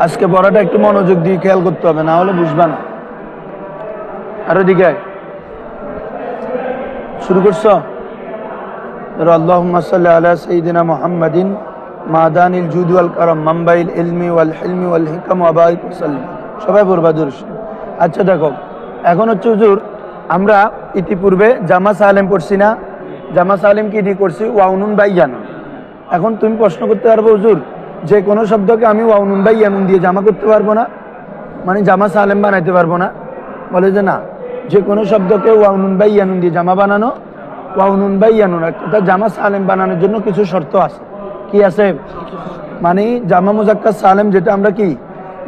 আজকে পড়াটা একটু মনোযোগ দিয়ে খেয়াল করতে হবে, না হলে বুঝবা না। আর ওদিকে শুরু করছো। আল্লাহুম্মা সাল্লি আলা সাইয়্যিদিনা মুহাম্মাদিন মাদানিল জুদ ওয়াল কারাম মানবাইল ইলমি ওয়াল হিলমি ওয়াল হিকম ওয়া বারিক ওয়াসাল্লিম। সবাই পড়বা দুরূদ শরীফ। আচ্ছা দেখো, এখন হচ্ছে হুজুর আমরা ইতিপূর্বে জামা সালেম পড়ছি না? জামা সালেম কি দিয়ে করছি? ওয়াউনুন বাই ইয়ানুন। এখন তুমি প্রশ্ন করতে পারবো, হুজুর যে কোনো শব্দকে আমি ওয়াউনুন বাই ইয়ানুন দিয়ে জামা করতে পারবো না, মানে জামা সালেম বানাইতে পারবো না? বলে যে না, যে কোনো শব্দকে ওয়াউনুন বাই ইয়ানুন দিয়ে জামা বানানো, ওয়াউনুন বাই ইয়ানুন একটা জামা সালেম বানানোর জন্য কিছু শর্ত আছে। কি আছে? মানে জামা মুজাক্কার সালেম যেটা আমরা কি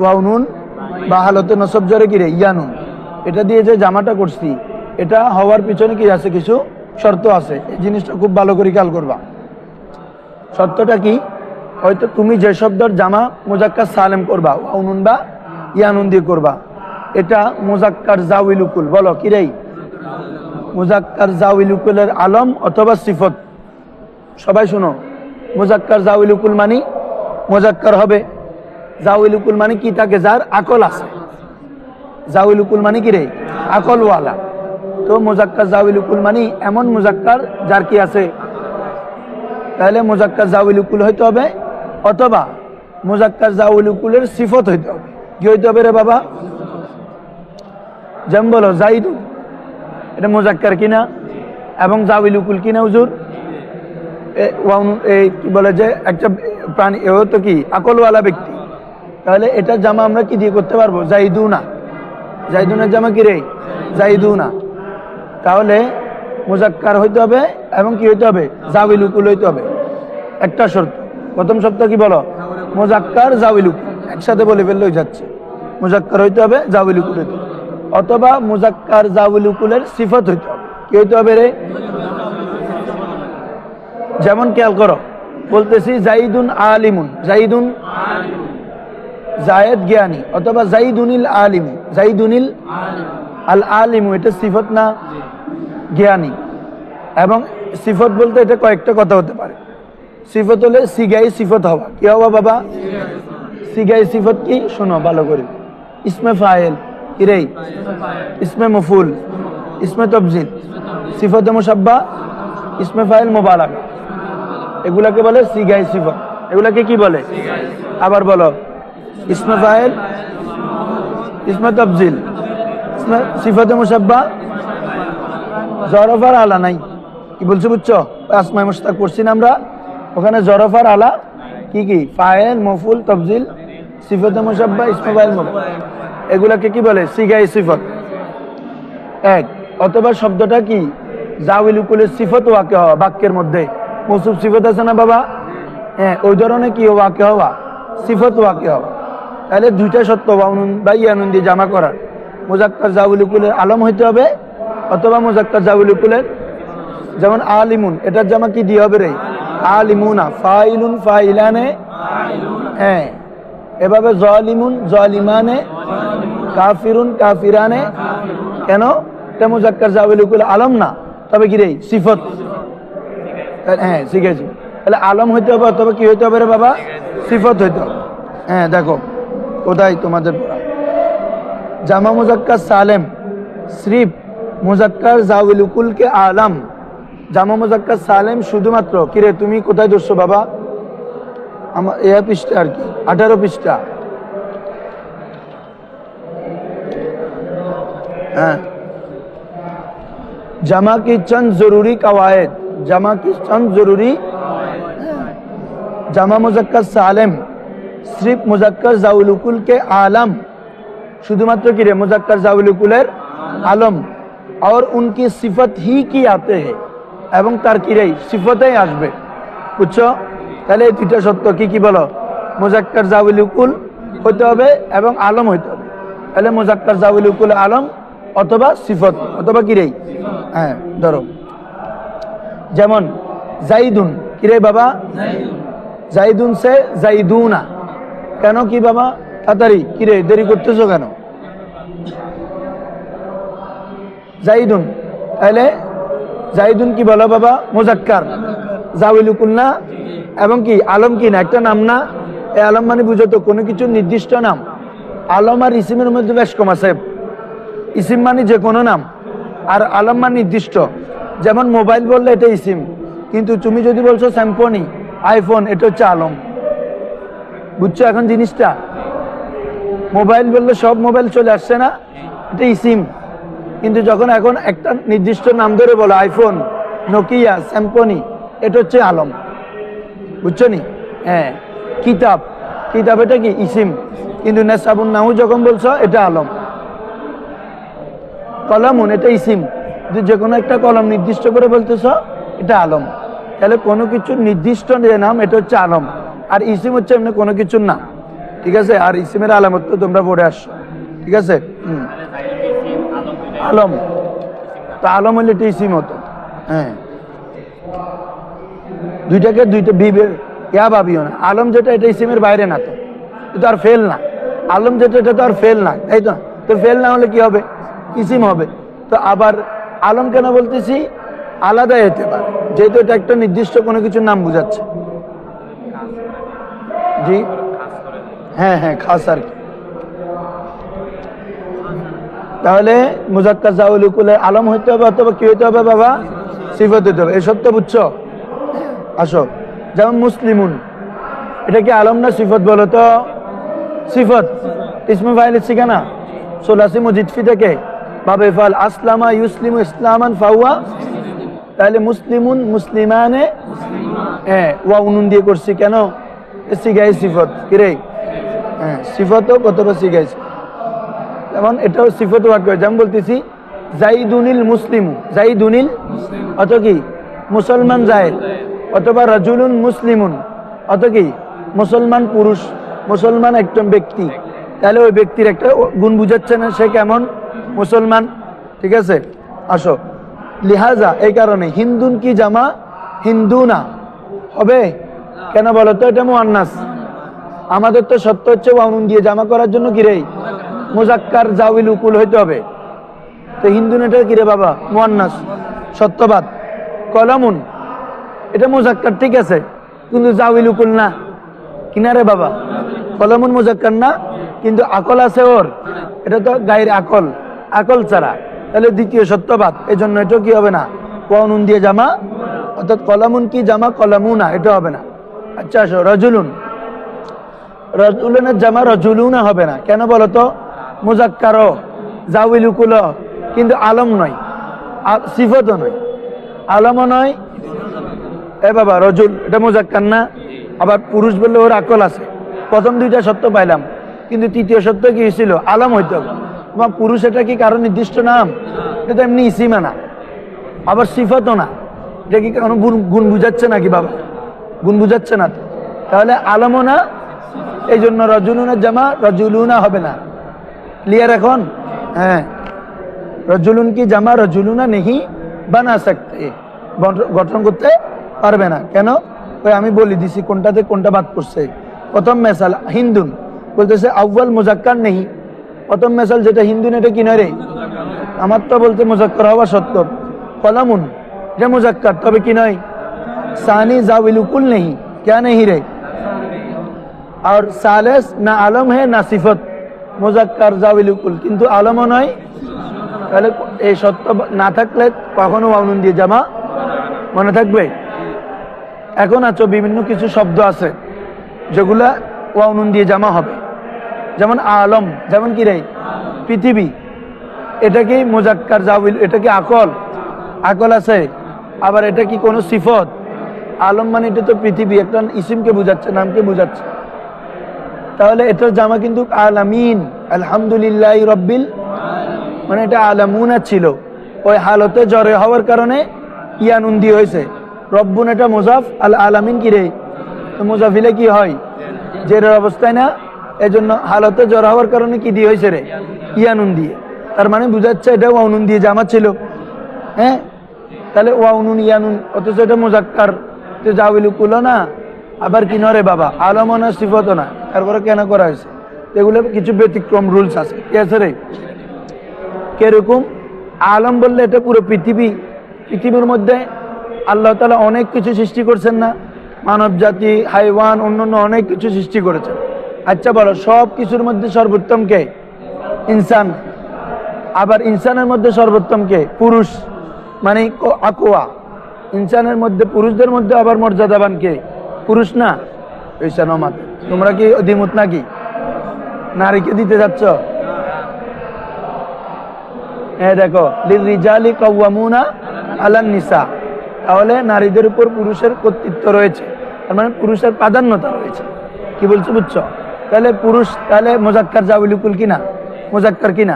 ওয়াউনুন বা হালতে নসব জরে কি রে ইয়ানুন, এটা দিয়ে যে জামাটা করছি, এটা হওয়ার পিছনে কি আছে? কিছু শর্ত আছে। এই জিনিসটা খুব ভালো করে খেয়াল করবা। শর্তটা কি? হয়তো তুমি যে শব্দের জামা মুজাক্কার সালেম করবা ওয়াউনুন বা ইয়ানুন দিয়ে করবা, এটা মুজাক্কার জাউইল উকুল। বলো কি রে? মুজাক্কার জাউইল উকুলের আলম অথবা সিফত। সবাই শুনো, মুজাক্কার জাউইল উকুল মানে মুজাক্কার হবে। জাউইল উকুল মানে কি? থাকে যার আকল আছে। জাউইল উকুল মানে কি রে? আকলওয়ালা। তো মুজাক্কার জাউইল উকুল মানে এমন মুজাক্কার যার কি আছে। তাহলে মুজাক্কার জাউইল উকুল হইতে হবে, অথবা মুজাক্কার জাউইল উকুলের সিফত হইতে হবে। কি হইতে হবে রে বাবা? যেমন বলো জাইদুন, এটা মুজাক্কার কিনা এবং জাউইল উকুল কিনা হুজুর? কি বলে যে একটা প্রাণী, এও তো কি আকলওয়ালা ব্যক্তি। তাহলে এটা জামা আমরা কি দিয়ে করতে পারবো? জাইদুনা। জাইদুনের জামা কি রে? জাইদুনা। তাহলে মুজাক্কার হইতে হবে এবং কি হইতে হবে? জাউইল উকুল হইতে হবে। একটা শর্ত, প্রথম শর্ত কি বলো? মুজাক্কার জাউইল উকুল একসাথে বলে ফেললেই যাচ্ছে। মুজাক্কার হইতে হবে, জাউইল উকুল হইতে হবে, অথবা মুজাক্কার জাউইল উকুলের সিফত হইতে হবে। কি হইতে হবে রে? যেমন খেয়াল করো, বলতেছি জাইদুন আলিমুন, জাইদুন জায়েদ জ্ঞানী, অথবা জাইদুনিল আলিমু, জাইদুনিল আল আলিমু, এটা সিফত না জ্ঞানী। এবং সিফত বলতে এটা কয়েকটা কথা হতে পারে। সিফত হলে সিগাই সিফত হওয়া। কি হওয়া বাবা? সিগাই সিফত কি? শোনো ভালো করে। ইসমে ফাইল কি রে? ইসমে মফুল, ইসমে তফজিল, সিফতে মুশাব্বা, ইসমে ফাইল, মুবালাগা, এগুলাকে বলে সিগাই সিফত। এগুলাকে কি বলে? আবার বলো, ইসমে ফাইল, ইসমে তফজিল, সিফতে মুশাব্বা, জরফার আলা নাই। কি বলছো বুঝছো? আসমায়ে মুশতাক পড়ছি না আমরা, ওখানে জরফার আলা কি কি? ফাইল, মফুল, তফজিল, সিফতে মুশাব্বা, ইসমে ফাইল, মুবালাগা, এগুলাকে কি বলে? সিগাই সিফত। এক, অথবা শব্দটা কি জাউইল উকুলের সিফত ওয়াকে হওয়া, বাক্যের মধ্যে মৌসুফ সিফত আছে না বাবা? হ্যাঁ, ওই ধরনের কি ওয়াকে হওয়া, সিফত ওয়াকে হওয়া। তাহলে দুইটা শর্ত ওয়াউনুন বা ইয়ানুন দিয়ে জামা করার। মুজাক্কার জাউইল উকুলের আলম হইতে হবে, অথবা মুজাক্কার জাউইল উকুলের, যেমন আলিমুন, এটার জামা কি দিয়ে হবে রে? আলিমুনা, ফাইলুন ফাইলানে, হ্যাঁ এভাবে জালিমুন জালিমানে, কাফিরুন কাফিরানে। কেন? এটা মুজাক্কার জাউইল উকুল আলম না, তবে কি রে? সিফত। হ্যাঁ শিখেছি। তাহলে আলম হইতে হবে, অথবা কি হইতে হবে রে বাবা? সিফত হইতে হবে। হ্যাঁ দেখো কোথায় তোমাদের জামা মুজাক্কার সালেম সির্ফ মুজাক্কার জাউইল উকুলকে আলম। জামা মুজাক্কার সালেম শুধুমাত্র কি রে? তুমি কোথায় ধরছো বাবা? আমার এ পৃষ্ঠা আর কি, 18 পৃষ্ঠা। হ্যাঁ, जमा की चंद जरूरी कवायद, जमा की चंद जरूरी। जमा मुजक्कर सालिम सिर्फ मुजक्कर जाउल उकुल के आलम, शुद्धमात्र की रे मुजक्कर जाउल उकुलेर आलम, और उनकी सिफत ही की आते हैं এবং তার কি রে? সিফতেই আসবে। বুঝছো? তাহলে এই দুইটা সত্য কি কি বলো? মুজাক্কার জাউল উকুল হইতে হবে এবং আলম হইতে হবে। তাহলে মুজাক্কার জাউল উকুল আলম অথবা সিফত, অথবা কি রে? হ্যাঁ ধরো, যেমন জাইদুন কি রে বাবা? জাইদুন সে জাইদুনা। কেন কি বাবা? তাড়াতাড়ি কি রে, দেরি করতেছো কেন? জাইদুন, তাহলে জাইদুন কি বলো বাবা? মুজাক্কার জাউল উকুল না, এবং কি আলম কি না? একটা নাম না? এই আলম মানে বুঝো তো কোনো কিছু নির্দিষ্ট নাম। আলম আর ইসিমের মধ্যে বেশ কম আছে। ইসিম মানে যে কোনো নাম, আর আলম মানে নির্দিষ্ট। যেমন মোবাইল বললে এটা ইসিম, কিন্তু তুমি যদি বলছো স্যাম্পনি, আইফোন, এটা হচ্ছে আলম। বুঝছো এখন জিনিসটা? মোবাইল বললে সব মোবাইল চলে আসছে না, এটা ইসিম। কিন্তু যখন এখন একটা নির্দিষ্ট নাম ধরে বলো আইফোন, নোকিয়া, স্যাম্পনি, এটা হচ্ছে আলম। বুঝছো নি? হ্যাঁ। কিতাব, কিতাব এটা কি ইসিম, কিন্তু নেসাবুন নাহু যখন বলছো এটা আলম। কলমুন এটা ইসিম, যে কোনো একটা কলম নির্দিষ্ট করে বলতেছ এটা আলম। তাহলে কোনো কিছুর নির্দিষ্ট যে নাম এটা হচ্ছে আলম, আর ইসিম হচ্ছে এমনি কোনো কিছুর নাম। ঠিক আছে? আর ইসিমের আলামত তো তোমরা পড়ে আসছো। ঠিক আছে? আলম তো আলম হলে এটা ইসিম হতো। হ্যাঁ, দুইটাকে দুইটা বিবের ইয়া ভাবিও না। আলম যেটা এটা ইসিমের বাইরে না, তো এটা আর ফেল না। আলম যেটা এটা তো আর ফেল না, তাই তো? তো ফেল না হলে কি হবে? ইসিম হবে। তো আবার আলম কেন বলতেছি? আলাদা হতে পারে, যেহেতু এটা একটা নির্দিষ্ট কোনো কিছুর নাম বুঝাচ্ছে। জি হ্যাঁ হ্যাঁ, খাস আর কি। তাহলে মুজাক্কার জাউলুকুলে আলম হইতে হবে, অথবা কি হইতে হবে বাবা? সিফত হইতে হবে। এসব তো বুঝছো? আসো, যেমন মুসলিমুন, এটা কি আলম না সিফত বলো তো? সিফত। ইসমে ফাইল শিখা সোলাসি মুজিদফি থেকে বাবে ফাল আসলামা ইউসলিমু ইসলামান ফাওয়া। তাহলে মুসলিমুন, মুসলিমানে, হ্যাঁ ওয়া উনুন দিয়ে করছি কেন? শিখাই সিফত কিরে। হ্যাঁ, সিফতও কতটা শিখাইছে। যেমন এটাও সিফত বাক্য, যেমন বলতেছি জাইদুনিল মুসলিমু, জাইদুনিল অত কি মুসলমান জায়েদ, অথবা রাজুলুন মুসলিমুন অত কি মুসলমান পুরুষ, মুসলমান একজন ব্যক্তি। তাহলে ওই ব্যক্তির একটা গুণ বুঝাচ্ছে না, সে কেমন মুসলমান। ঠিক আছে? আসো, লিহাজা এই কারণে হিন্দুন কি জামা হিন্দু না হবে কেন বলো তো? এটা মুআন্নাস। আমাদের তো সত্য হচ্ছে ওয়াউন দিয়ে জামা করার জন্য কি রে? মুজাক্কার জাউল উকুল হইতে হবে। তো হিন্দু এটা কি রে বাবা? মুআন্নাস, সত্যবাদ। কলামুন এটা মুজাক্কার, ঠিক আছে, কিন্তু জাউল উকুল না। কিনারে বাবা? কলমুন মুজাক্কার না, কিন্তু আকল আছে ওর, এটা তো গায়ের আকল, আকল ছাড়া। তাহলে দ্বিতীয় সত্যবাদ, এই জন্য এটা কি হবে না? ওয়াউন দিয়ে জামা, অর্থাৎ কলামুন কি জামা কলামুনা, এটা হবে না। আচ্ছা আসো, রজুলুন, রজুলুনের জামা রজুলুনা হবে না কেন বলো তো? মুজাক্কার জাউল উকুল, কিন্তু আলম নয়, সিফতও নয়, আলমও নয়। এ বাবা রজুল এটা মুজাক্কার না, আবার পুরুষ বললে ওর আকল আছে। প্রথম দুইটা সত্য পাইলাম, কিন্তু তৃতীয় সত্য কি ছিল? আলম হইতে হবে। তোমার পুরুষ এটা কি কারো নির্দিষ্ট নাম? এটা এমনি ইসিমা না, আবার সিফতও না। এটা কি কোনো গুণ বুঝাচ্ছে নাকি বাবা? গুণ বুঝাচ্ছে না তো। তাহলে আলমও না, এই জন্য রজুলুনের জামা রজুলুনা হবে না। ক্লিয়ার এখন? হ্যাঁ, রজুলুন কি জামা রজুলুনা নেহি বানা সকতে, গঠন করতে পারবে না কেন? ওই আমি বলে দিছি কোনটাতে কোনটা বাদ করছে। প্রথম মেসাল হিন্দুন বলতেছে আউয়াল মুজাক্কার নেহি, প্রথম মেসাল যেটা হিন্দুন এটা কি নয় রে? আমার তো বলতে মুজাক্কার হওয়া সত্য। কলামুন এটা মুজাক্কার, তবে কি নয়? সানি জাউল উকুল নেহি, क्या नहीं रे? और सालेस ना आलम है ना सिफत, মুজাক্কার জাউল উকুল, কিন্তু আলমও নয়। তাহলে এই সত্য না থাকলে কখনো ওয়াউন দিয়ে জামা মনে থাকবে? এখন আছো বিভিন্ন কিছু শব্দ আছে যেগুলা ওয়াউন দিয়ে জামা হবে, যেমন আলম, যেমন কি রে? পৃথিবী, এটা কি মুজাক্কার জাউল? এটা কি আকল? আকল আছে। আবার এটা কি কোনো সিফত? আলম মানে এটা তো পৃথিবী, একটা ইসিমকে বুঝাচ্ছে, নামকে বুঝাচ্ছে। তাহলে এটার জামা কিন্তু আলামিন, আলহামদুলিল্লাহ রব্বিল, মানে এটা আলামুনা ছিল, ওই হালতে জ্বরে হওয়ার কারণে ইয়ানুন দিয়ে হয়েছে। রব্বুন এটা মুজাফ, আল আলামিন কি রে? তো মুজাফিলে কি হয়? জেরের অবস্থায় না, এজন্য হালতে জ্বর হওয়ার কারণে কি দিয়ে হয়েছে রে? ইয়ানুন দিয়ে। তার মানে বুঝাচ্ছে এটা ওয়াউন দিয়ে জামা ছিল। হ্যাঁ, তাহলে ওয়াউনুন ইয়ানুন, অথচ এটা মুজাক্কার, তো জাউল উকুল না, আবার কি নরে বাবা? আলমও না, সিফতও না, তারপরে কেন করা হয়েছে? এগুলো কিছু ব্যতিক্রম রুলস আছে। কি আছে রে? কিরকম? আলম বললে এটা পুরো পৃথিবী, পৃথিবীর মধ্যে আল্লাহ তাআলা অনেক কিছু সৃষ্টি করছেন না? মানব জাতি, হাইওয়ান, অন্যান্য অনেক কিছু সৃষ্টি করেছেন। আচ্ছা বলো, সব কিছুর মধ্যে সর্বোত্তম কে? ইনসান। আবার ইনসানের মধ্যে সর্বোত্তম কে? পুরুষ, মানে আকোয়া। ইনসানের মধ্যে, পুরুষদের মধ্যে আবার মর্যাদাবান কে? পুরুষ না? নমাত। তোমরা কি দ্বিমত নাকি? নারীকে দিতে যাচ্ছ? দেখো, লিররিজালি কাওয়ামুনা আলান নিসা, তাহলে নারীদের উপর পুরুষের কর্তৃত্ব রয়েছে, তার মানে পুরুষের প্রাধান্যতা রয়েছে। কি বলছো বুঝছো? তাহলে পুরুষ, তাহলে মুজাক্কার জাউলুকুল কিনা? মুজাক্কার কিনা?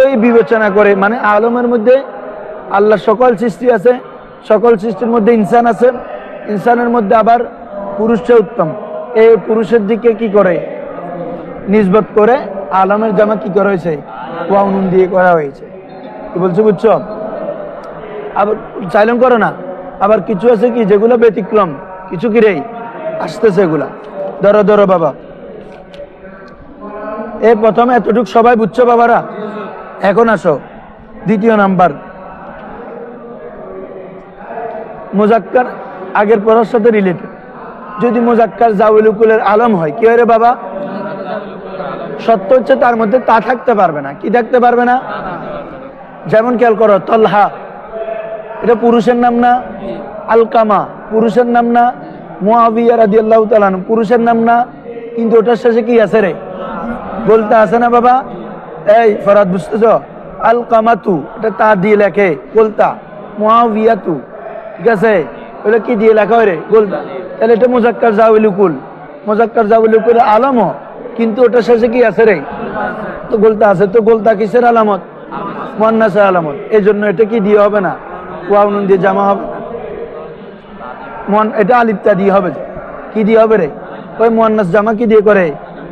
ওই বিবেচনা করে, মানে আলমের মধ্যে আল্লাহ সকল সৃষ্টি আছে, সকল সৃষ্টির মধ্যে ইনসান আছে, ইনসানের মধ্যে আবার পুরুষটা উত্তম, এই পুরুষের দিকে কি করে নিসবত করে আলমের জামা কি করা হয়েছে? ওয়াউনুন দিয়ে করা হয়েছে। কি বলছো বুঝছো? আবার চাইলেন করো না। আবার কিছু আছে কি যেগুলো ব্যতিক্রম, কিছু কি রে আসতেছে, এগুলা ধরো ধরো বাবা। এই প্রথমে এতটুকু সবাই বুঝছো বাবারা? এখন আসো দ্বিতীয় নাম্বার, মুজাক্কার আগের পড়ার সাথে রিলেটেড। যদি মুজাক্কার জাউলুকুলের আলম হয়, কি হয় রে বাবা? সত্য হচ্ছে তার মধ্যে তা থাকতে পারবে না। কি থাকতে পারবে না? যেমন খেয়াল করো, তলহা, এটা পুরুষের নাম না? আলকামা পুরুষের নাম না? মুআবিয়া রাদিয়াল্লাহু তাআলা আনহু পুরুষের নাম না? কিন্তু ওটার শেষে কি আছে রে? বলতে আছে না বাবা? এই ফরাদ বুঝতেছ? আলকামাতু, এটা তা দিয়ে লেখে বলতা। মুআবিয়াতু, ঠিক আছে, ওটা কি দিয়ে লেখা হয় রে? বলতা। তাহলে এটা মুজাক্কার জাউলুকুল, মুজাক্কার জাউলুকুল আলম, কিন্তু ওটার শেষে কি আছে রে? তো বলতা আছে। তো বলতা কিসের আলামত? মুয়ান্নাসের আলামত। এই জন্য এটা কি দিয়ে হবে না? ওয়াও নুন দিয়ে জামা হবে না, এটা আলিপ্তা দিয়ে হবে। কি দিয়ে হবে রে? ওই মুয়ান্নাস জামা কি দিয়ে করে?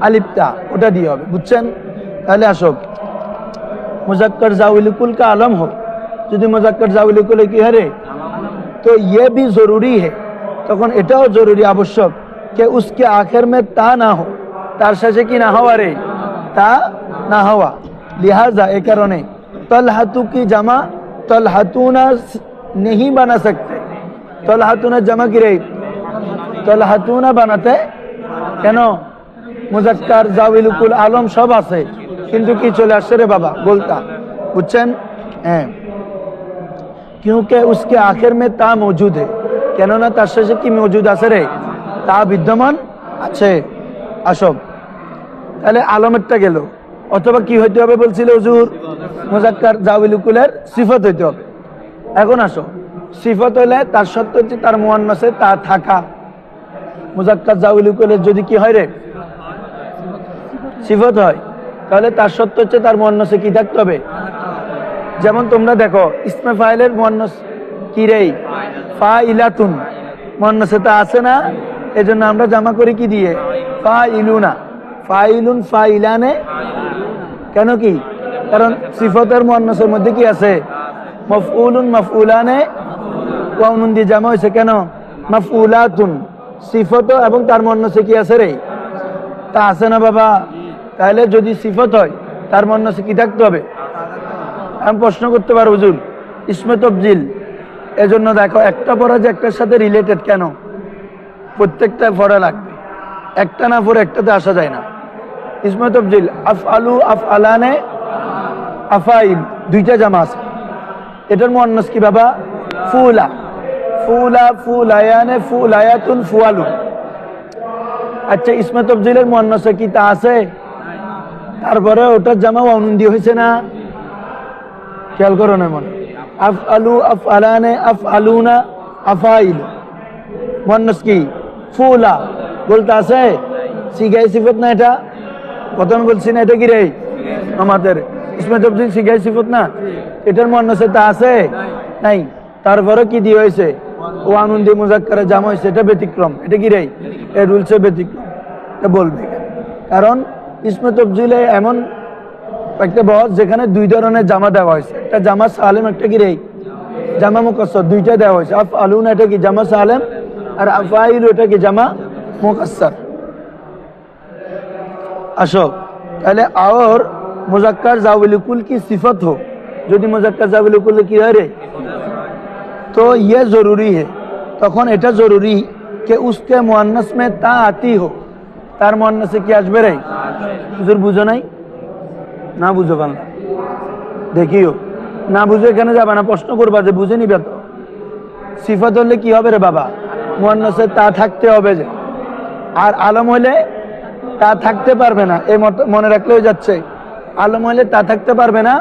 আলিপ্তা, ওটা দিয়ে হবে। বুঝছেন? তাহলে আসো, मुजक्कर जाविलकुल का आलम हो, যদি মুজাক্কার জাউলুকুল কি হয়, तो ये भी जरूरी है, তখন এটাও জরুরি আবশ্যক যে उसके आखिर में ता ना हो, তার শেষে কি না হওয়া রে? তা না হওয়া। लिहाजा এই কারণে তলহাতু কি জামা তলহাতুনা नहीं बना सकते। তলহাতুনা জামা কি রে? তলহাতুনা বানাতে কেন? মুজাক্কার জাউলুকুল আলম সব আছে, কিন্তু কি চলে আসছে রে বাবা? বলতা। বুঝছেন? হ্যাঁ, क्योंकि उसके आखिर में ता मौजूद है, কেননা তার শেষে কি মজুদ আছে রে? তা বিদ্যমান আছে। আসো, তাহলে আলমেরটা গেল। অথবা কি হইতে হবে বলছিল হুজুর? মুজাক্কার জাউলুকুলের সিফত হইতে হবে। এখন আসো, সিফত হইলে তার সত্য হচ্ছে তার মুয়ান্নাসে তা থাকা। মুজাক্কার জাউলুকুলের যদি কি হয় রে? সিফত হয়, তাহলে তার সত্য হচ্ছে তার মুয়ান্নাসে কি থাকতে হবে? যেমন তোমরা দেখো, ইসমে ফাইলের মুয়ান্নাস কি রে? ফাইলাতুন, মুয়ান্নাসে তা আছে না? এজন্য আমরা জামা করি কি দিয়ে? ফাইলুনা, ফাইলুন, ফাইলানে। কেন কি? কারণ সিফতের মুয়ান্নাসের মধ্যে কি আছে? মাফউলুন, মাফউলানে, ওয়াউনুন দিয়ে জামা হয়েছে। কেন? মাফউলাতুন, সিফত এবং তার মুয়ান্নাসে কি আছে রে? তা আছে না বাবা? তাহলে যদি সিফত হয়, তার মুয়ান্নাসে কি থাকতে হবে? আমি প্রশ্ন করতে পারো হুজুর, ইসমে তফজিল, এজন্য দেখো একটা পড়া যে একটার সাথে রিলেটেড, কেন? প্রত্যেকটা পড়া লাগবে, একটা না পড়ে একটাতে আসা যায় না। ইসমে তফজিল আফআলু, আফআলানে, আফাইল, দুইটা জামা আছে। এটার মুয়ান্নাস কি বাবা? ফুলা, ফুলা, ফুলায়ানে, ফুলায়াতুন, ফুয়ালু। আচ্ছা, ইসমে তফজিলের মুয়ান্নাসে কি তা আছে? তারপরে ওটার জামা ওয়াউনুন দিয়ে হয়েছে না? খেয়াল করো না মনে। আফআলু, আফআলানে, আফআলুনা, আফাইল, মুয়ান্নাস কি? ফুলা। বলতে আছে সিগাই সিফত না? এটা প্রথমে বলছি না, এটা কি রে? আমাদের ইসমে তফজিল সিগাই সিফত না? এটার মুয়ান্নাসে তা আছে? নাই। তারপরে কি দিয়ে হয়েছে? ওয়ানুন দিয়ে মুজাক্কারে জামা হয়েছে, এটা ব্যতিক্রম। এটা কি রে? এই রুলসে ব্যতিক্রম। এটা বলবে কারণ ইসমে তফজিলে এমন একটা বহস যেখানে দুই ধরনের জামা দেওয়া হয়েছে, একটা জামা সালেম, একটা কি রে? জামা মুকাসসার, দুইটা দেওয়া হয়েছে। আফআলুন এটা কি? জামা সালেম। আর আফাইলু এটা কি? জামা মুকাসসার। আসো, তাহলে और मुजक्कर जाविलकुल की सिफत हो, যদি मुजक्कर जाविलकुल की হয় রে, तो ये जरूरी है, তখন এটা জরুরি कि उसके मुअन्नस में ता आती हो, तार मुअन्नসে কি আসবে রে? হুজুর বুঝো নাই? না বুঝো বাংলা দেখিও, না বুঝে এখানে যাবে না, প্রশ্ন করবা যে বুঝে নিবে তো। সিফাত হলে কি হবে রে বাবা? মুয়ান্নাসে তা থাকতে হবে যে, আর আলম হলে তা থাকতে পারবে না, এই মনে রাখলেও যাচ্ছে। আলম হলে তা থাকতে পারবে না,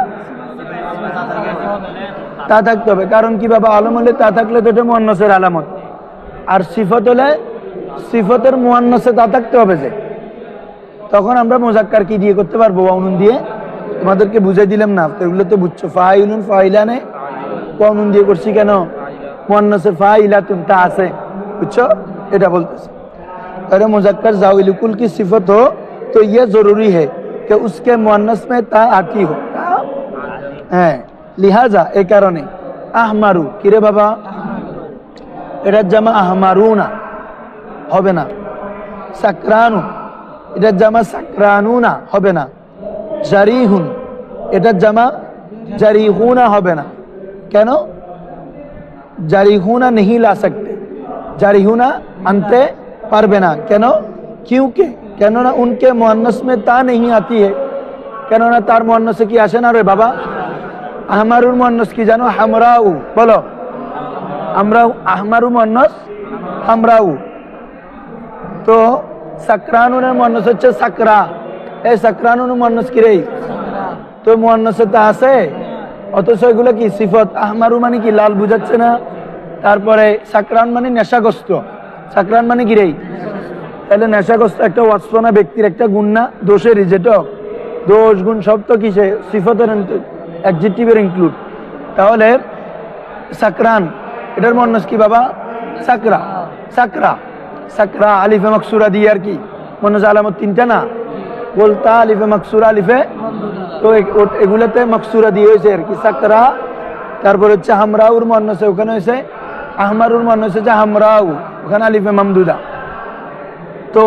তা থাকতে হবে। কারণ কি বাবা, আলম হলে তা থাকলে তো এটা মুয়ান্নাসের আলামত, আর সিফাত হলে সিফাতের মুয়ান্নাসে তা থাকতে হবে যে। তখন আমরা মুজাক্কার কি দিয়ে করতে পারবো? ওয়াউনুন দিয়ে। তোমাদেরকে বুঝাই দিলাম না, এগুলো তো বুঝছো। ফাইলুন ফাইলানে ওয়াউনুন দিয়ে করছি কেন? মুয়ান্নাসে ফাইলাতুন তা আছে, বুঝছো? এটা বলতেছে। अरे मुज़क्कर ज़ाविल कुल की सिफत हो तो यह जरूरी है कि उसके मुअन्नस में ता आती हो। হ্যাঁ, লিহাজা এই কারণে আহমারু কিরে বাবা, এটা জামা আহমারুনা হবে না। সাকরানু এটা জামা সাকরানুনা হবে না। জারিহুন এটা জামা জারিহুনা হবে না। কেন? জারিহুনা नहीं ला सकते, জারিহুনা আনতে পারবে না। কেন? क्योंकि কেননা उनके मुअन्नस में ता नहीं आती है, কেননা তার মুয়ান্নাসে কি আসে না রে বাবা? আহমারুর মুয়ান্নাস কি জানো? হামরাউ। বলো আমরাউ, আহমারু মুয়ান্নাস হামরাউ। তো সাকরানুনের মুয়ান্নাস হচ্ছে সাকরা। এই সাকরানুর মুয়ান্নাস কি রে? তো মুয়ান্নাসে তা আছে, অথচ এগুলো কি সিফত। আহমারু মানে কি লাল বুঝাচ্ছে না? তারপরে সাকরান মানে নেশাগ্রস্ত। সাকরান মানে কি রে? তাহলে নেশাগ্রস্ত একটা ওয়াসফনা ব্যক্তির একটা গুণ না, দোষেরই, যেটা দোষ গুণ সব তো কিসে? সিফতের অ্যাডজেক্টিভের ইনক্লুড। তাহলে সাকরান এটার মুয়ান্নাস কি বাবা? সাকরা। সাকরা সাকরা আলিফে মাকসুরা দিয়ে আর কি মুয়ান্নাস আলামত তিনটা না, বলতা আলিফে মাকসুরা আলিফে, তো এগুলোতে মাকসুরা দিয়ে হয়েছে আর কি সাকরা। তারপর হচ্ছে হামরাউর মুয়ান্নাসে ওখানে হয়েছে আহমারুর মুয়ান্নাসে হচ্ছে হামরাউ, ওখানে আলিফে মামদুদা। তো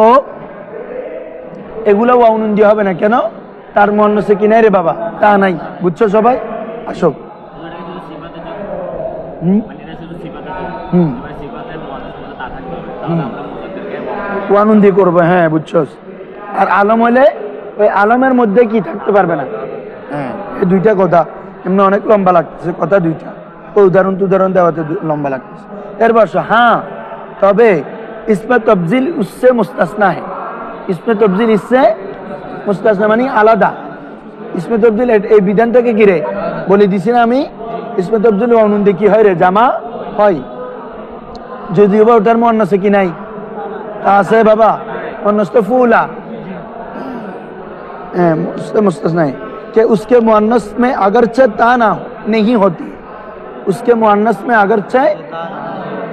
এগুলো ওয়াউনুন দিয়ে হবে না। কেন? তার মুয়ান্নাসে কি নাই রে বাবা? তা নাই। বুঝছো সবাই? আসো। ওয়ানুন দিয়ে করবো, হ্যাঁ বুঝছো। আর আলম হলে ওই আলমের মধ্যে কি থাকতে পারবে না। হ্যাঁ, এই দুইটা কথা এমনি অনেক লম্বা লাগতেছে, কথা দুইটা, ওই উদাহরণ দেওয়াতে লম্বা লাগতেছে। এরপর হ্যাঁ, তবে इसमें तब्दील उससे मुस्तासना है। इसमें तब्दील इससे मुस्तासना মানে আলাদা। इसमें तब्दील এই বিধান থেকে কি রে বলে দিছি না আমি? इसमें तब्दील ওয়ানুন দিয়ে কি হয় রে? জামা হয়। যদিও বা ওটার মুয়ান্নাসে কি নাই? তা আছে বাবা, মুয়ান্নাস তো ফুলা। उससे मुस्तासना है कि उसके मुअन्नस में अगरचे ता ना नहीं होती। उसके मुअन्नस में अगरचे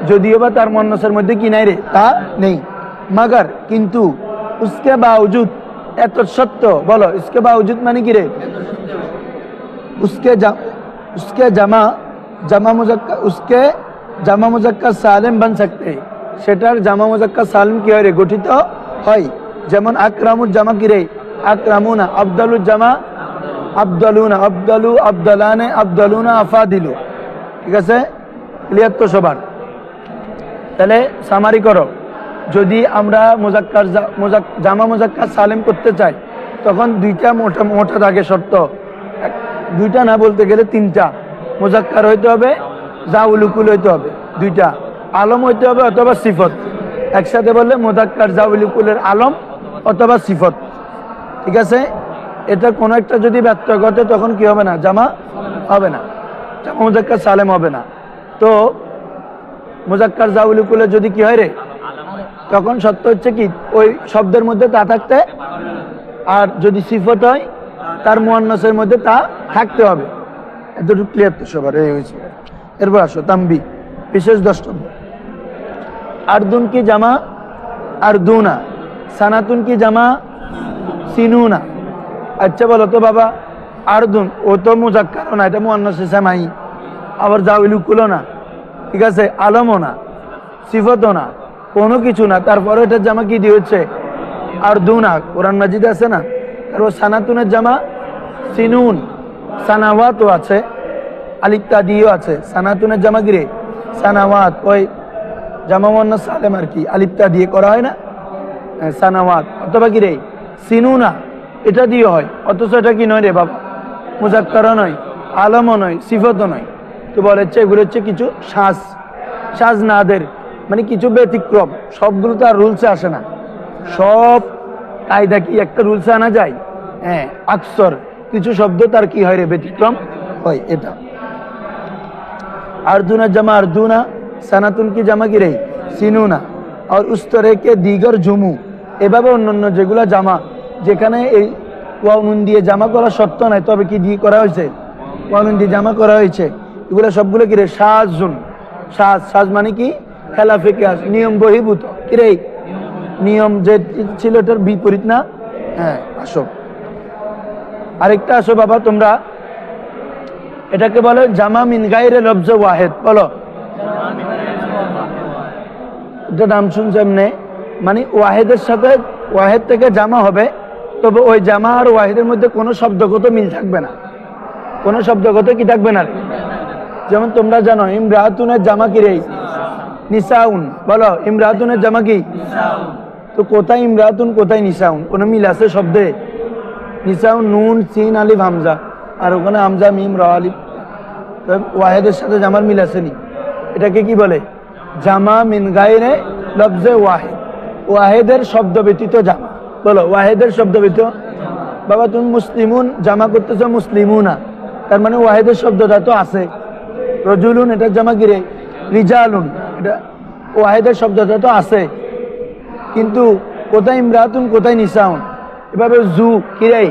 যদিও বা তার মুয়ান্নাসের মধ্যে কি নাই রে? তা নেই। মগর কিন্তু उसके बावजूद, এত সত্য। বলো इसके बावजूद মানে কি রে? उसके জামা মুজাক্কার সালিম बन सकते, সেটার জামা মুজাক্কার সালিম কি হয় রে? গঠিত হয়। যেমন আকরামুর জামা কি রে? আকরামুনা। আফদালুর জামা আফদালুনা। আফদালু আফদালানে আফদালুনা আফাদিলু। ঠিক আছে? ক্লিয়ার তো সবার? তাহলে সামারি করো, যদি আমরা জামা মুজাক্কার সালিম করতে চাই তখন দুইটা মোটা থাকে শর্ত। দুইটা না, বলতে গেলে তিনটা। মুজাক্কার হইতে হবে, জাউলুকুল হইতে হবে, দুইটা। আলম হইতে হবে অথবা সিফত। একসাথে বললে মুজাক্কার জাউলুকুলের আলম অথবা সিফত। ঠিক আছে? এটা কোনো একটা যদি ব্যর্থ ঘটে তখন কি হবে না? জামা হবে না, জামা মুজাক্কার সালেম হবে না। তো মুজাক্কার জাউলুকুলে যদি কি হয় রে? তখন সত্য হচ্ছে কি ওই শব্দের মধ্যে তা থাকতে, আর যদি সিফত হয় তার মুয়ান্নাসের মধ্যে তা থাকতে হবে। এতটুকু ক্লিয়ার তো সবার? এই হয়েছে। এরপর আসো তাম্বি, বিশেষ দ্রষ্টব্য। আরদুন কি জামা আরদুনা, সানাতুন কি জামা সিনুনা। আচ্ছা বলো তো বাবা, আরদুন ও তো মুজাক্কারও না, এটা মুয়ান্নাসে সামাই, আবার জাউলুকুলও না, ঠিক আছে, আলমও না, সিফতও না, কোনো কিছু না, তারপরে এটার জামা কি দিয়েছে? আরদুনা। কোরআন মাজিদে আছে না? তারপর সানাতুনের জামা সিনুন। সানাওয়াতও আছে, আলিত্তাদিও আছে। সানাতুনের জামা কি রে? সানাওয়াত। ওই জামা মুয়ান্নাস সালেম আর কি আলিফটা দিয়ে করা হয় না, সানাওয়াত, অথবা কি রে সিনুনা, এটা দিয়ে হয়, অথচ এটা কি নয় রে বাবা, মুজাক্কারও নয়, আলমও নয়, সিফতও নয়। তো বলে হচ্ছে এগুলো হচ্ছে কিছু সাজ নাদের, মানে কিছু ব্যতিক্রম, সবগুলো তো আর রুলসে আসে না। সব কায়দা কি একটা রুলসে আনা যায়? হ্যাঁ, আকসর কিছু শব্দ তার কি হয় রে, ব্যতিক্রম হয়। এটা अर्जुना जमा अर्जुना, सनातन की জামা কি রে সিনুনা, আর উস্তরে কে দিগর ঝুমু, এভাবে অন্যান্য যেগুলা জামা যেখানে এই ওয়াউন দিয়ে জামা করা শর্ত নাই, তবে কি দিয়ে করা হয়েছে, ওয়াউন দিয়ে জামা করা হয়েছে, এগুলো সবগুলো কি রে সাজুন। সাজ মানে কি, খেলাফে কিয়াস, নিয়ম বহির্ভূত, কি রে নিয়ম যে ছিল এটার বিপরীত না। হ্যাঁ, আসো আরেকটা আসো বাবা, তোমরা এটাকে বলে জামা মিন গায়রে লফজ ওয়াহিদ। বলো, এটা নাম শুনছে এমনি, মানে ওয়াহিদের সাথে ওয়াহিদ থেকে জামা হবে, তবে ওই জামা আর ওয়াহিদের মধ্যে কোনো শব্দগত মিল থাকবে না, কোনো শব্দগত কি থাকবে না। যেমন তোমরা জানো ইমরাতুনের জামা কি রে নিসাউন। বলো, ইমরাতুনের জামা কি? তো কোথায় ইমরাতুন কোথায় নিসাউন, কোনো মিল আছে শব্দে? নিসাউন নুন সিন আলিফ হামজা, আর ওখানে হামজা মিম র আলিফ, ওয়াহেদের সাথে জামার মিল আসেনি। এটাকে কি বলে? জামা মিন গায়রে লফজে ওয়াহিদ, ওয়াহেদের শব্দ ব্যতীত জামা। বলো, ওয়াহেদের শব্দ ব্যতীত। বাবা তুমি মুসলিমুন জামা করতেছো মুসলিমুনা, তার মানে ওয়াহেদের শব্দটা তো আছে। রজুলুন এটা জামা কি রে রিজালুন, এটা ওয়াহেদের শব্দটা তো আছে, কিন্তু কোথায় ইমরাতুন কোথায় নিসাউন। এভাবে জু কি রে,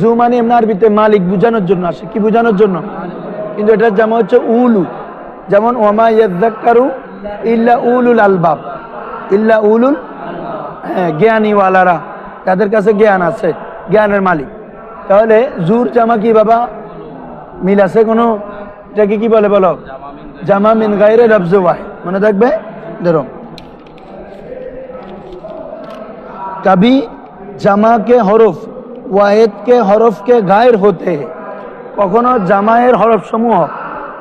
জু মানে এমনি আরবিতে মালিক বোঝানোর জন্য আসে, কি বোঝানোর জন্য, কিন্তু এটার জামা হচ্ছে উলু। যেমন ওয়ামা ইয়াযযাক্কারু ইল্লা উলুল আলবাব, ইল্লা উলুল, হ্যাঁ জ্ঞানীওয়ালারা, তাদের কাছে জ্ঞান আছে, জ্ঞানের মালিক। তাহলে জুর জামা কি বাবা, মিল আছে কোনো? এটাকে কি বলে বলো? জামা মিন গায়রে লফজ ওয়াহিদ। মনে থাকবে, ধরো कभी জামা কে হরফ ওয়াহিদ কে হরফ কে গায়ের হতে, কখনো জামায়ের হরফ সমূহ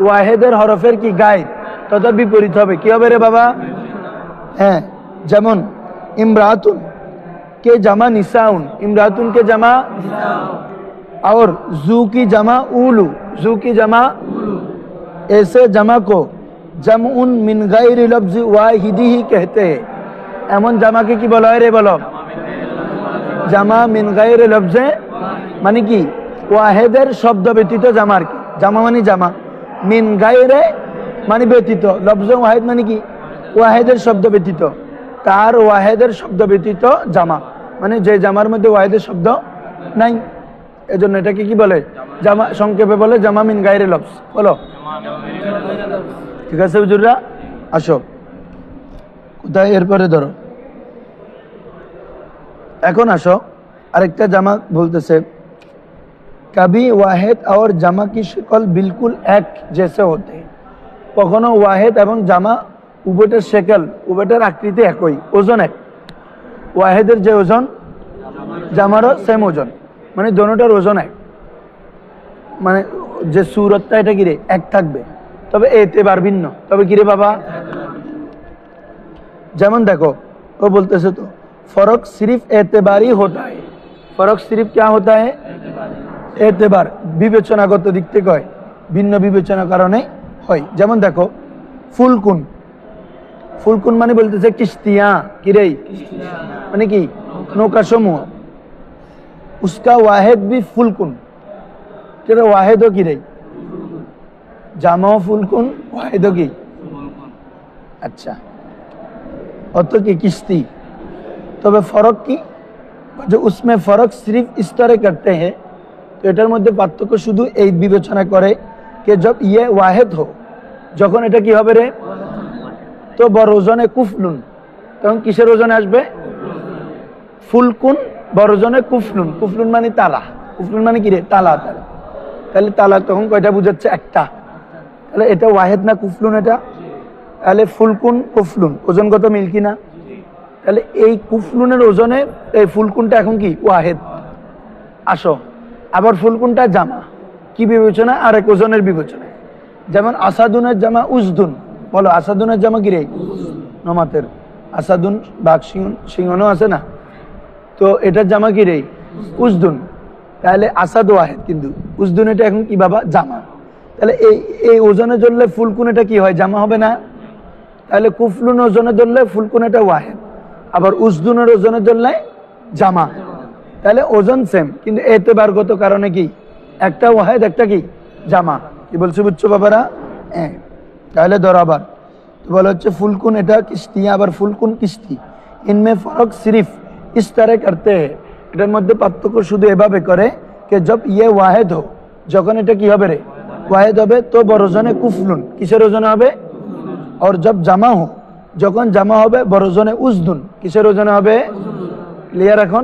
ওয়াহিদের হরফের কি গায়ের তথা বিপরীত হবে। কি হবে রে বাবা? হ্যাঁ, যেমন ইমরাতুন কে জামা নিসাউন, ইমরাতুন কে জামা, और जू की जमा उलू, जू की जमा, ऐसे जमा को जमउन मिन गैर लफ्ज वाहिदी ही कहते हैं। एमन जमा के की বলা হয় রে, বলো জামা মিন গায়রে লফজে, মানে কি ওয়াহিদের শব্দ ব্যতীত জামার কি, জামা মানে জামা, মিন গায়রে মানে ব্যতীত, লফজে ওয়াহিদ মানে কি ওয়াহিদের শব্দ ব্যতীত, তার ওয়াহিদের শব্দ ব্যতীত জামা, মানে যে জামার মধ্যে ওয়াহিদের শব্দ নাই, এজন্য এটাকে কি বলে? জামা, সংক্ষেপে বলে জামা মিন গায়রে লফজ। বলো, ঠিক আছে হুজুররা, আসো কোথায় এরপরে ধরো, এখন আসো আরেকটা জামা বলতেছে, কবি ওয়াহিদ और জামা কি শক্ল বিলকুল এক জেসে হতে, কখনো ওয়াহিদ এবং জামা উভয়টার শেকল, উভয়টার আকৃতি একই, ওজন এক, ওয়াহিদের যে ওজন জামারও সেম ওজন, মানে দোনোটার ওজন এক, মানে যে সুরতটা এটা কিরে এক থাকবে, তবে এতেবার ভিন্ন। তবে কিরে বাবা, যেমন দেখো ও বলতেছে তো फर्क सिर्फ एतबारी होता है, फर्क सिर्फ क्या होता है? एतबार, বিবেচনাগত দিক থেকে হয়, ভিন্ন বিবেচনার কারণে হয়। যেমন দেখো ফুলকুন, ফুলকুন মানে বলতেছে কিস্তিয়া, কি রে মানে কি নৌকা সমূহ, उसका वाहिद भी फुलकुन, तेरा वाहिद की रे জামা ফুলকুন, ওয়াহিদ কি, আচ্ছা অত কি কিস্তি। তবে ফরক কি, जो उसमें फर्क सिर्फ इस तरह करते हैं, তো এটার মধ্যে পার্থক্য শুধু এই বিবেচনা করে যে जब ये वाहिद हो, যখন এটা কি হবে রে, তো বড় ওজনে কুফলুন, তখন কিসের ওজনে আসবে? ফুলকুন বড় ওজনে কুফলুন, কুফলুন মানে তালা, কুফলুন মানে কি রে তালা, তালা, তাহলে তালা তখন কয়টা বুঝাচ্ছে? একটা। তাহলে এটা ওয়াহিদ না কুফলুন? এটা তাহলে ফুলকুন কুফলুন ওজনগত মিল কি না? তাহলে এই কুফলুনের ওজনে এই ফুলকুনটা এখন কি ওয়াহিদ। আসো আবার ফুলকুনটা জামা, কি বিবেচনা? আরেক ওজনের বিবেচনা। যেমন আসাদুনের জামা উজদুন, বলো আসাদুনের জামা কি রে? নমাতের আসাদুন বাঘ সিংহনও আছে না, তো এটার জামা কি রে? উজদুন। তাহলে আসাদ ওয়াহেদ, কিন্তু উজদুন এটা এখন কি বাবা? জামা। তাহলে এই ওজনে ধরলে ফুলকুন এটা কি হয়? জামা হবে না? তাহলে কুফলুন ওজনে ধরলে ফুলকুন এটা ওয়াহেদ, আবার উজদুনের ওজনে ধরলে জামা। তাহলে ওজন সেম, কিন্তু এতেবারগত কারণে কি একটা ওয়াহেদ একটা কি জামা। কি বলছি বুঝছো বাবারা? হ্যাঁ। তাহলে ধরো আবার বলা হচ্ছে ফুলকুন এটা কিস্তি, আবার ফুলকুন কিস্তি, ইনমে ফরক সিরিফ ইস তারে করতে হ্যায়। এটার মধ্যে পার্থক্য শুধু এভাবে করে যে জব ইয়ে ওয়াহেদ হো, যখন এটা কি হবে রে? ওয়াহেদ হবে, তো বড় ওজনে কুফলুন, কিসের ওজনে হবে? আর জব জামা হো, যখন জামা হবে বড় ওজনে উজদুন, কিসের ওজনে হবে? ক্লিয়ার? এখন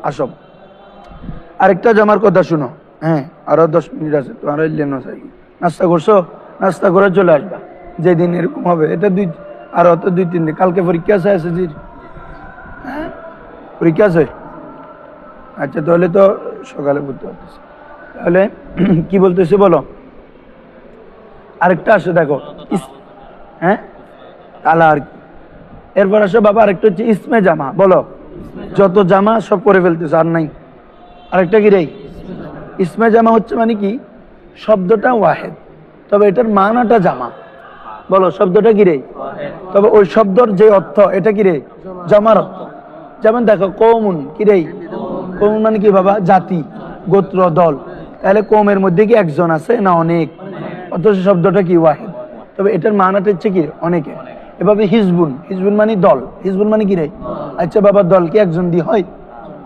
আসব আরেকটা জামার কথা শুনো। হ্যাঁ, আরো 10 মিনিট আছে, তোমার নাস্তা করছো? নাস্তা করে চলে আসবা, যেদিন এরকম হবে। এটা আর অত 2-3 দিন, কালকে পরীক্ষা আছে এসএসসির। হ্যাঁ, পরীক্ষা আছে। আচ্ছা, তাহলে তো সকালে পড়তে পারতেছি। তাহলে কি বলতেছে বলো? আরেকটা আসে দেখো, হ্যাঁ তালা আর কি। এরপর আসো বাবা আরেকটা হচ্ছে ইসমে জামা। বলো, যত জামা সব করে ফেলতেছে, আর নাই। আরেকটা কি রে? ইসমে জামা হচ্ছে মানে কি শব্দটা ওয়াহেদ, তবে এটার মানাটা জামা। বলো, শব্দটা কি রে? তবে ওই শব্দর যে অর্থ এটা কি রে? জামার অর্থ। যেমন দেখো কওমুন, কি রে? কওমুন মানে কি বাবা? জাতি, গোত্র, দল। তাহলে কওমের মধ্যে কি একজন আছে না অনেক? অথচ শব্দটা কি ওয়াহেদ, তবে এটার মানাটা হচ্ছে কি অনেকে। এভাবে হিজবুন, হিজবুন মানে দল, হিজবুন মানে কি রে? আচ্ছা বাবা, দল কি একজন দিয়ে হয়?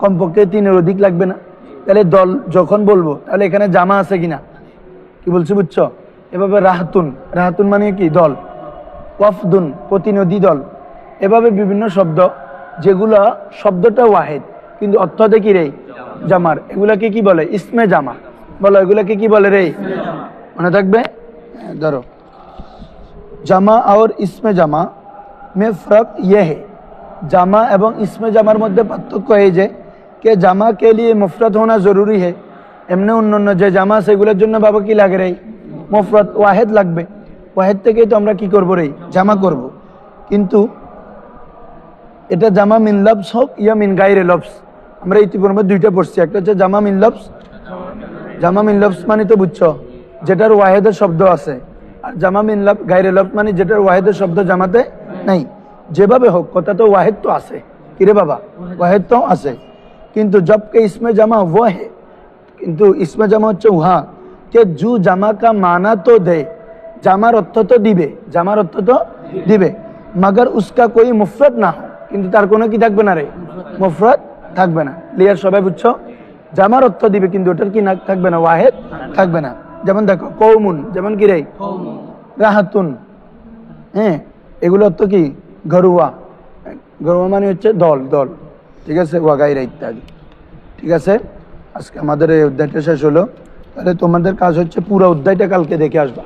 কমপক্ষে 3-এর অধিক লাগবে না? তাহলে দল যখন বলবো তাহলে এখানে জামা আছে কিনা? কি বলছি বুঝছো? এভাবে রাহাতুন, রাহাতুন মানে কি দল। ওয়াফদুন, প্রতিনিধি দল। এভাবে বিভিন্ন শব্দ যেগুলো শব্দটা ওয়াহেদ কিন্তু অর্থটা কি রে? জামার। এগুলাকে কি বলে? ইসমে জামা। বলো, এগুলাকে কি বলে রে? মনে থাকবে। ধরো জামা আর ইসমে জামা মে ফরক ইয়ে হে, জামা এবং ইসমে জামার মধ্যে পার্থক্য এই যে কে জামা কে লিয়ে মুফরত হোনা জরুরি হে, এমনি অন্যান্য যে জামা সেগুলোর জন্য বাবা কি লাগে রে? মুফরত, ওয়াহেদ লাগবে। ওয়াহেদ থেকেই তো আমরা কি করবো রে? জামা করব। কিন্তু এটা জামা মিন লফস হোক ইয়া মিন গায়রে লফস, আমরা ইতিপূর্বে দুইটা পড়ছি। একটা হচ্ছে জামা মিন লফস, জামা মিন লফস মানে তো বুঝছো যেটার ওয়াহেদের শব্দ আছে, আর জামা মিন লফস গায়রে লফস মানে যেটার ওয়াহেদের শব্দ জামাতে নাই। যেভাবে হোক কথা তো ওয়াহেদ তো আছে, কিরে বাবা? ওয়াহেদ তো আছে, কিন্তু জবকে ইসমে জামা वो है, কিন্তু ইসমে জামা হচ্ছে উহা কে জু জামা কা মানা তো দে, জামার অর্থ তো দিবে, জামার অর্থ তো দিবে, মগর উসকা কোই মুফরত না হয়, কিন্তু তার কোনো কি থাকবে না রে? মুফরত থাকবে না। ক্লিয়ার সবাই বুঝছো? জামার অর্থ দিবে কিন্তু ওটার কি না থাকবে না? ওয়াহেদ থাকবে না। যেমন দেখো কওমুন, যেমন কি রে? রাহাতুন, হ্যাঁ, এগুলো অর্থ কি? ঘরুয়া। ঘরুয়া মানে হচ্ছে দল, দল। ঠিক আছে, ওয়াগাইরা ইত্যাদি। ঠিক আছে, আজকে আমাদের এই অধ্যায়টা শেষ হলো। তাহলে তোমাদের কাজ হচ্ছে পুরো অধ্যায়টা কালকে দেখে আসবা।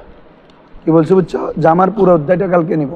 কি বলছো বুঝছো? জামার পুরো অধ্যায়টা কালকে নিব।